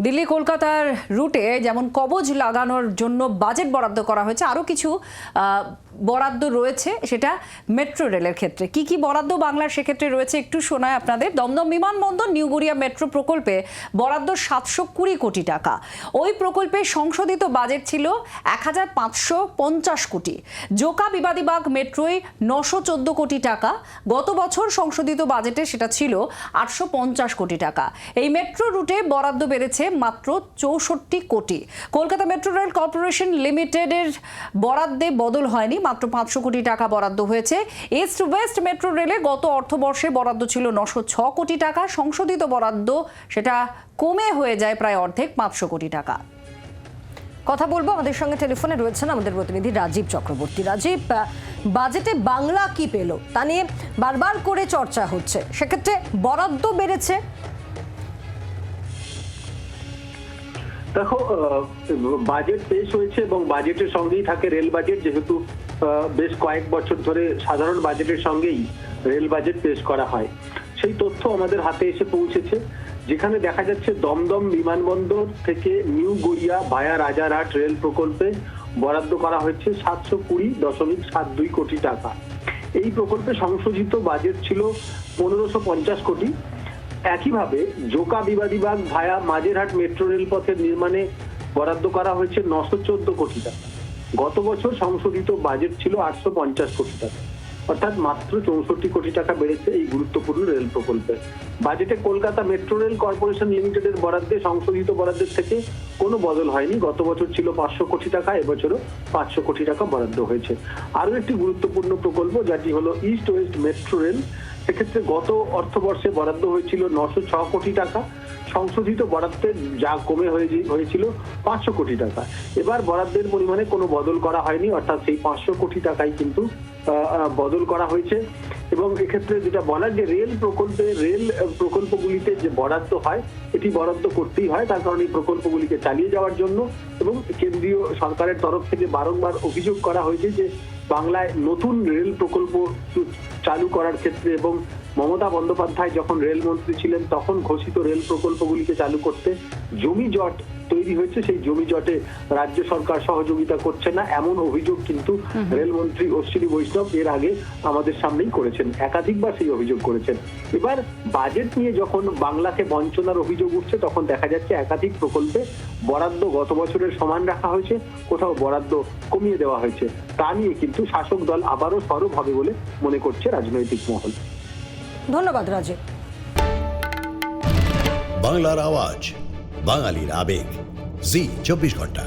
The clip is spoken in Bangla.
দিল্লি কলকাতার রুটে যেমন কবজ লাগানোর জন্য বাজেট বরাদ্দ করা হয়েছে, আরও কিছু বরাদ্দ রয়েছে সেটা মেট্রো রেলের ক্ষেত্রে। কি কি বরাদ্দ বাংলার সেক্ষেত্রে রয়েছে একটু শোনায় আপনাদের। দমদম বিমানবন্দর নিউ গড়িয়া মেট্রো প্রকল্পে বরাদ্দ 720 কোটি টাকা। ওই প্রকল্পে সংশোধিত বাজেট ছিল 1550 কোটি। জোকা বিবাদীবাগ মেট্রোয় 914 কোটি টাকা। গত বছর সংশোধিত বাজেটে সেটা ছিল 850 কোটি টাকা। এই মেট্রো রুটে বরাদ্দ বেড়েছে মাত্র 64 কোটি। কলকাতা মেট্রো রেল কর্পোরেশন লিমিটেডের বরাদ্দে বদল হয়নি, মাত্র 500 কোটি টাকা বরাদ্দ হয়েছে। ইস্ট ওয়েস্ট মেট্রো রেলে গত অর্থবর্ষে বরাদ্দ ছিল 906 কোটি টাকা। সংশোধিত বরাদ্দ সেটা কমে হয়ে যায় প্রায় অর্ধেক, 500 কোটি টাকা। কথা বলবো, আমাদের সঙ্গে টেলিফোনে রয়েছেন আমাদের প্রতিনিধি রাজীব চক্রবর্তী। রাজীব, বাজেটে বাংলা কি পেল তা নিয়ে বারবার করে চর্চা হচ্ছে, সেক্ষেত্রে বরাদ্দ বেড়েছে। দেখো, বাজেট পেশ হয়েছে এবং বাজেটের সঙ্গেই থাকে রেল বাজেট, যেহেতু বেশ কয়েক বছর ধরে সাধারণ বাজেটের সঙ্গেই রেল বাজেট পেশ করা হয়। সেই তথ্য আমাদের হাতে এসে পৌঁছেছে, যেখানে দেখা যাচ্ছে দমদম বিমানবন্দর থেকে নিউ গড়িয়া ভায়া রাজারহাট রেল প্রকল্পে বরাদ্দ করা হয়েছে 720.72 কোটি টাকা। এই প্রকল্পে সংশোধিত বাজেট ছিল 1550 কোটি। একইভাবে জোকা বিবাদীবাগ ভায়া মাঝেরহাট মেট্রো রেল পথের নির্মাণে বরাদ্দ করা হয়েছে 914 কোটি টাকা। গত বছর সংশোধিত বাজেট ছিল 850 কোটি টাকা, অর্থাৎ মাত্র 64 কোটি টাকা বেড়েছে এই গুরুত্বপূর্ণ রেল প্রকল্পে। বাজেটে কলকাতা মেট্রো রেল কর্পোরেশন লিমিটেডের বরাদ্দে সংশোধিত বরাদ্দের থেকে কোনো বদল হয়নি। গত বছর ছিল 500 কোটি টাকা, এবছরও 500 কোটি টাকা বরাদ্দ হয়েছে। আরও একটি গুরুত্বপূর্ণ প্রকল্প, যাটি হলো ইস্ট ওয়েস্ট মেট্রো রেল। সেক্ষেত্রে গত অর্থবর্ষে বরাদ্দ হয়েছিল 906 কোটি টাকা। সংশোধিত বরাদ্দে যা কমে হয়েছিল 500 কোটি টাকা। এবার বরাদ্দের পরিমাণে কোনো বদল করা হয়নি, অর্থাৎ সেই 500 কোটি টাকাই কিন্তু বদল করা হয়েছে। এবং এক্ষেত্রে যেটা বলার, যে রেল প্রকল্পগুলিতে যে বরাদ্দ হয়, এটি বরাদ্দ করতেই হয়, তার কারণ এই প্রকল্পগুলিকে চালিয়ে যাওয়ার জন্য। এবং কেন্দ্রীয় সরকারের তরফ থেকে বারংবার অভিযোগ করা হয়েছে যে বাংলায় নতুন রেল প্রকল্প চালু করার ক্ষেত্রে এবং মমতা বন্দ্যোপাধ্যায় যখন রেলমন্ত্রী ছিলেন তখন ঘোষিত রেল প্রকল্পগুলিকে চালু করতে জমি জট তৈরি হয়েছে। সেই জমি জটে রাজ্য সরকার সহযোগিতা করছে না, এমন অভিযোগ কিন্তু রেলমন্ত্রী অশ্বিনী বৈষ্ণব এর আগে আমাদের সামনেই করেছেন, একাধিকবার সেই অভিযোগ করেছেন। এবার বাজেট নিয়ে যখন বাংলাকে বঞ্চনার অভিযোগ উঠছে, তখন দেখা যাচ্ছে একাধিক প্রকল্পে বরাদ্দ গত বছরের সমান রাখা হয়েছে, কোথাও বরাদ্দ কমিয়ে দেওয়া হয়েছে। তা নিয়ে কিন্তু শাসক দল আবারও সরব হবে বলে মনে করছে রাজনৈতিক মহল। ধন্যবাদ রাজীব। বাংলার আওয়াজ, বাঙালির আবেগ, জি 24 ঘন্টা।